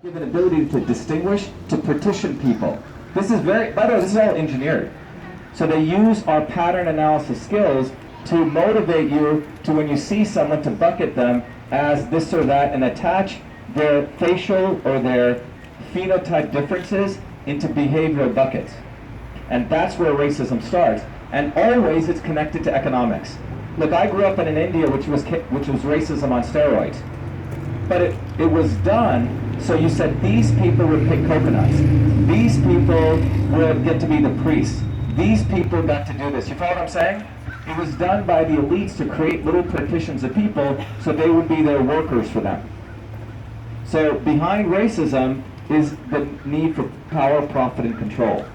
Give an ability to distinguish, to partition people. This is very, by the way, this is all engineered. So they use our pattern analysis skills to motivate you to, when you see someone, to bucket them as this or that and attach their facial or their phenotype differences into behavioral buckets. And that's where racism starts. And always it's connected to economics. Look, I grew up in India, which was racism on steroids. But it was done so you said these people would pick coconuts. These people would get to be the priests. These people got to do this. You follow what I'm saying? It was done by the elites to create little partitions of people so they would be their workers for them. So behind racism is the need for power, profit, and control.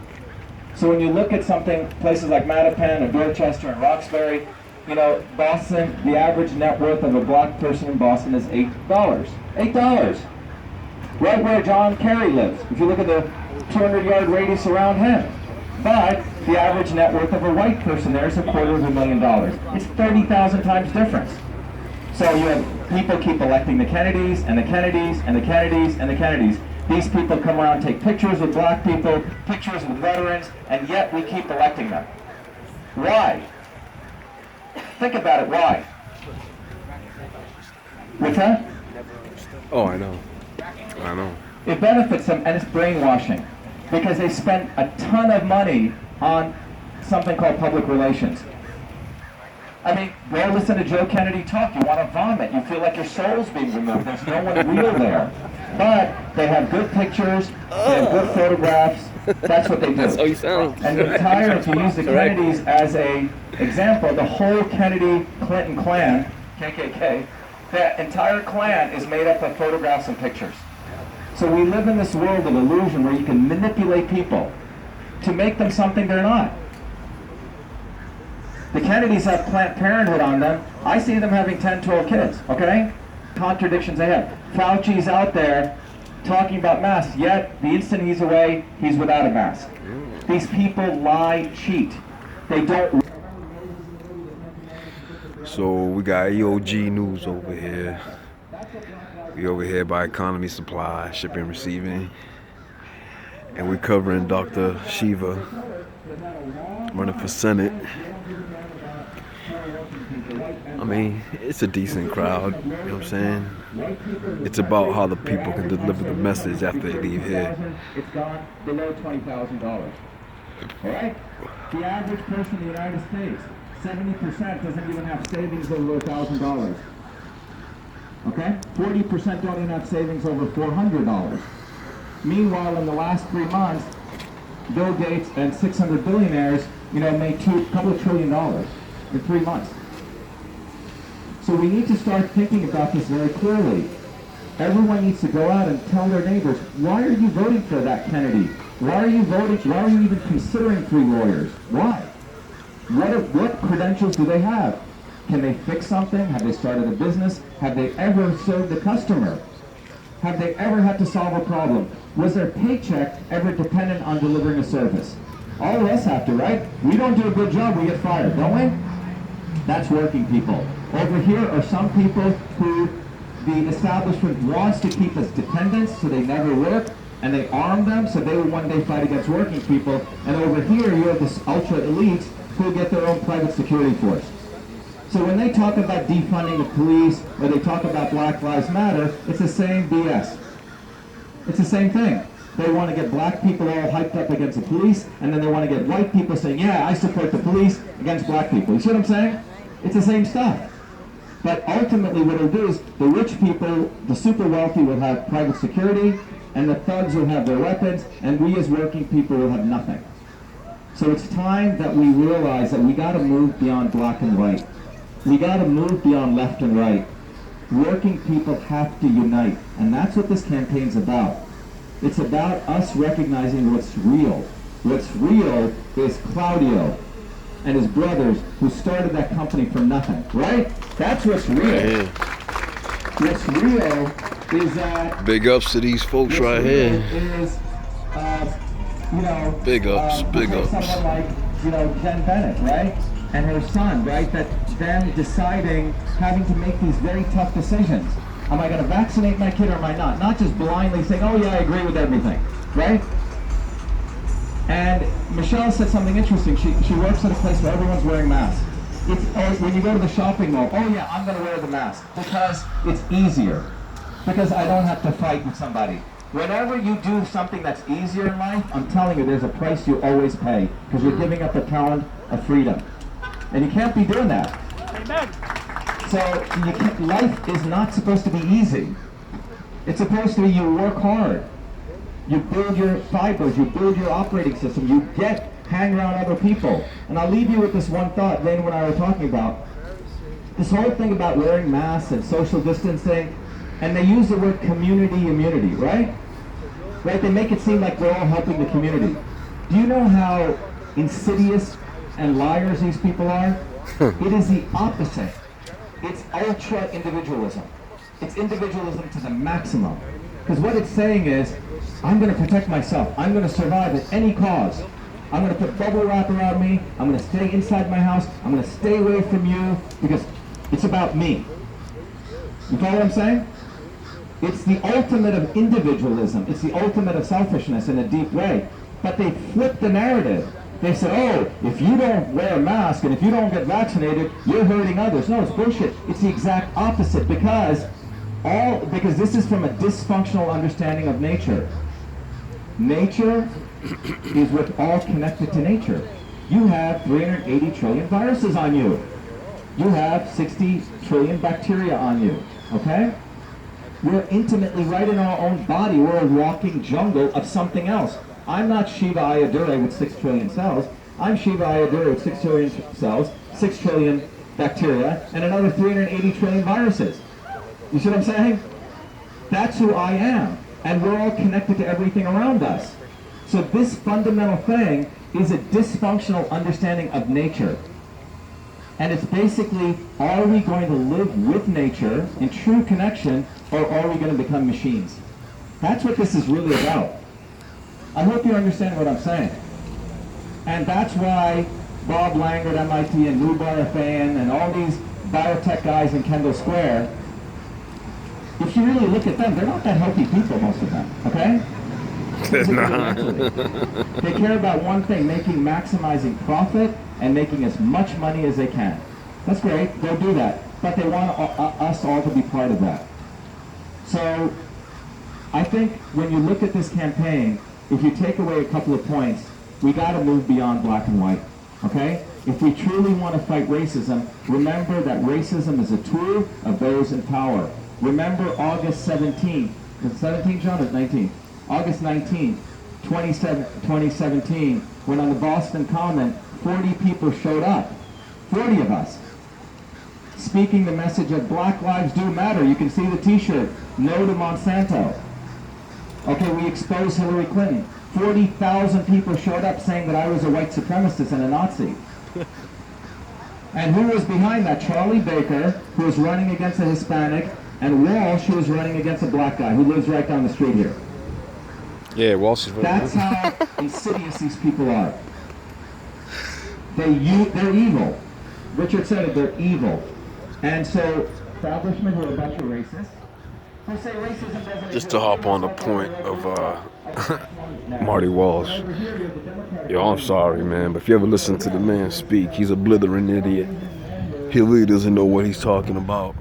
So when you look at something, places like Mattapan and Dorchester and Roxbury, you know, Boston, the average net worth of a black person in Boston is $8. $8. Right where John Kerry lives, if you look at the 200-yard radius around him. But the average net worth of a white person there is $250,000. It's 30,000 times difference. So you have people keep electing the Kennedys and the Kennedys and the Kennedys and the Kennedys. These people come around, take pictures with black people, pictures with veterans, and yet we keep electing them. Why? Think about it, why? What's that? Oh, I know. It benefits them, and it's brainwashing, because they spend a ton of money on something called public relations. I mean, go listen to Joe Kennedy talk. You want to vomit. You feel like your soul's being removed. There's no one real there. But they have good pictures. They have good photographs. That's what they do. That's how you sound. And the entire, if you use the Kennedys as a example, the whole Kennedy-Clinton clan, KKK, the entire clan is made up of photographs and pictures. So we live in this world of illusion where you can manipulate people to make them something they're not. The Kennedys have Planned Parenthood on them. I see them having 10, 12 kids, okay? Contradictions they have. Fauci's out there talking about masks, yet the instant he's away, he's without a mask. These people lie, cheat. They don't. So we got EOG News over here. We over here by Economy Supply, Shipping, Receiving. And we're covering Dr. Shiva, running for Senate. I mean, it's a decent crowd, you know what I'm saying? It's about how the people can deliver the message after they leave here. It's gone below $20,000. All right? The average person in the United States, 70% doesn't even have savings over $1,000. Okay? 40% don't even have savings over $400. Meanwhile, in the last 3 months, Bill Gates and 600 billionaires, made a couple of $2 trillion in 3 months. So we need to start thinking about this very clearly. Everyone needs to go out and tell their neighbors, why are you voting for that Kennedy? Why are you even considering 3 lawyers? Why? What credentials do they have? Can they fix something? Have they started a business? Have they ever served the customer? Have they ever had to solve a problem? Was their paycheck ever dependent on delivering a service? All of us have to, right? We don't do a good job, we get fired, don't we? That's working people. Over here are some people who the establishment wants to keep as dependents so they never work, and they arm them so they will one day fight against working people. And over here you have this ultra elites who get their own private security force. So when they talk about defunding the police or they talk about Black Lives Matter, it's the same BS. It's the same thing. They want to get black people all hyped up against the police, and then they want to get white people saying, yeah, I support the police against black people. You see what I'm saying? It's the same stuff. But ultimately what it'll do is the rich people, the super wealthy will have private security, and the thugs will have their weapons, and we as working people will have nothing. So it's time that we realize that we got to move beyond black and white. We got to move beyond left and right. Working people have to unite, and that's what this campaign's about. It's about us recognizing what's real. What's real is Claudio and his brothers who started that company from nothing, right? That's what's real. What's real is that... Big ups to these folks right here. Is, big ups, big ups. Someone like, Jen Bennett, right? And her son, right? That them deciding, having to make these very tough decisions. Am I going to vaccinate my kid or am I not? Not just blindly saying, oh yeah, I agree with everything, right? And Michelle said something interesting. She works at a place where everyone's wearing masks. When you go to the shopping mall, oh yeah, I'm going to wear the mask because it's easier. Because I don't have to fight with somebody. Whenever you do something that's easier in life, I'm telling you, there's a price you always pay because you're giving up a talent of freedom. And you can't be doing that. Amen. So life is not supposed to be easy. It's supposed to be you work hard. You build your fibers, you build your operating system, you hang around other people. And I'll leave you with this one thought Lane and I were talking about. This whole thing about wearing masks and social distancing, and they use the word community immunity, right? Right? They make it seem like we're all helping the community. Do you know how insidious and liars these people are? It is the opposite. It's ultra-individualism. It's individualism to the maximum. Because what it's saying is, I'm going to protect myself. I'm going to survive at any cost. I'm going to put bubble wrap around me. I'm going to stay inside my house. I'm going to stay away from you because it's about me. You follow what I'm saying? It's the ultimate of individualism. It's the ultimate of selfishness in a deep way. But they flipped the narrative. They said, oh, if you don't wear a mask and if you don't get vaccinated, you're hurting others. No, it's bullshit. It's the exact opposite because this is from a dysfunctional understanding of nature. Nature is we're all connected to nature. You have 380 trillion viruses on you. You have 60 trillion bacteria on you, okay? We're intimately right in our own body. We're a walking jungle of something else. I'm not Shiva Ayadure with 6 trillion cells. I'm Shiva Ayadure with 6 trillion cells, 6 trillion bacteria, and another 380 trillion viruses. You see what I'm saying? That's who I am. And we're all connected to everything around us. So this fundamental thing is a dysfunctional understanding of nature. And it's basically, are we going to live with nature in true connection, or are we going to become machines? That's what this is really about. I hope you understand what I'm saying. And that's why Bob Langer at MIT and Lou Barafan and all these biotech guys in Kendall Square, if you really look at them, they're not that healthy people, most of them, okay? They care about one thing, maximizing profit and making as much money as they can. That's great, they'll do that. But they want us all to be part of that. So I think when you look at this campaign, if you take away a couple of points, we got to move beyond black and white, okay? If we truly want to fight racism, remember that racism is a tool of those in power. Remember August 17th, is it 17, John, or 19th? August 19th, 2017, when on the Boston Common, 40 people showed up, 40 of us, speaking the message of Black Lives Do Matter. You can see the t-shirt, No to Monsanto. Okay, we exposed Hillary Clinton. 40,000 people showed up saying that I was a white supremacist and a Nazi. And who was behind that? Charlie Baker, who was running against a Hispanic, and Walsh, who was running against a black guy who lives right down the street here. Yeah, Walsh is really That's how insidious these people are. They're evil. Richard said it, they're evil. And so, establishment who are a bunch of racists, who say racism doesn't just to hop on the point of Marty Walsh. Yo, I'm sorry, man, but if you ever listen to the man speak, he's a blithering idiot. He really doesn't know what he's talking about.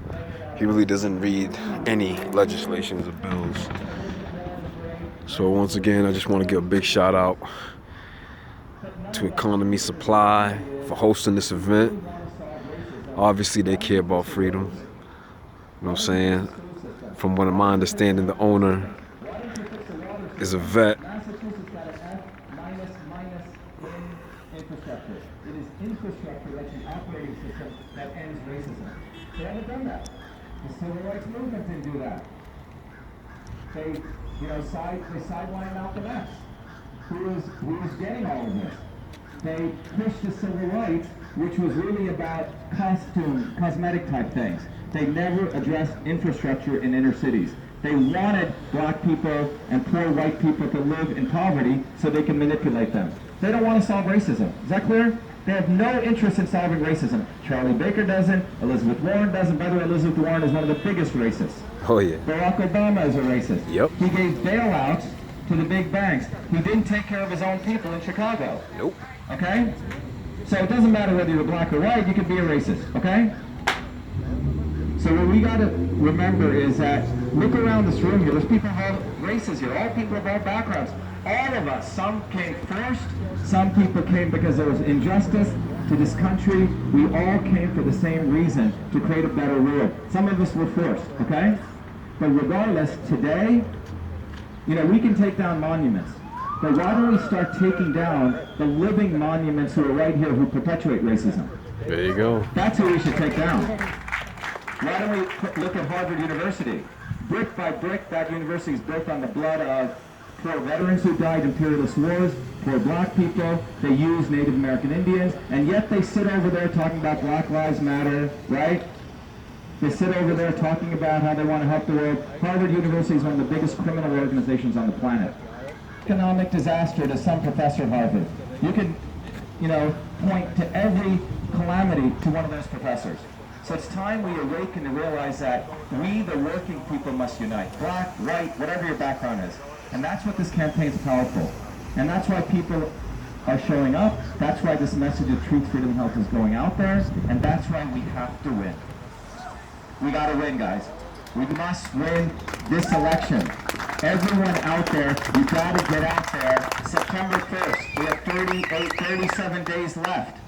He really doesn't read any legislations or bills. So once again, I just want to give a big shout out to Economy Supply for hosting this event. Obviously, they care about freedom. You know what I'm saying? From what my understanding, the owner is a vet. Infrastructure. It is infrastructure that's the operating system that ends racism. They haven't done that. The civil rights movement didn't do that. They sidelined Malcolm X, who was getting all of this. They pushed the civil rights, which was really about cosmetic type things. They never addressed infrastructure in inner cities. They wanted black people and poor white people to live in poverty so they can manipulate them. They don't want to solve racism. Is that clear? They have no interest in solving racism. Charlie Baker doesn't, Elizabeth Warren doesn't. By the way, Elizabeth Warren is one of the biggest racists. Oh yeah. Barack Obama is a racist. Yep. He gave bailouts to the big banks. He didn't take care of his own people in Chicago. Nope. Okay? So it doesn't matter whether you're black or white, you can be a racist, okay? So what we gotta remember is that, look around this room here, there's people of all races here, all people of all backgrounds. All of us, some came first, some people came because there was injustice to this country. We all came for the same reason, to create a better world. Some of us were forced, okay? But regardless, today, you know, we can take down monuments. But why don't we start taking down the living monuments who are right here who perpetuate racism? There you go. That's who we should take down. Why don't we look at Harvard University? Brick by brick, that university is built on the blood of poor veterans who died in imperialist wars, poor black people. They use Native American Indians, and yet they sit over there talking about Black Lives Matter, right? They sit over there talking about how they want to help the world. Harvard University is one of the biggest criminal organizations on the planet. Economic disaster to some professor at Harvard. You can, you know, point to every calamity to one of those professors. So it's time we awaken to realize that we, the working people, must unite. Black, white, whatever your background is. And that's what this campaign is powerful. And that's why people are showing up. That's why this message of truth, freedom, and health is going out there. And that's why we have to win. We gotta win, guys. We must win this election. Everyone out there, you gotta get out there. September 1st, we have 37 days left.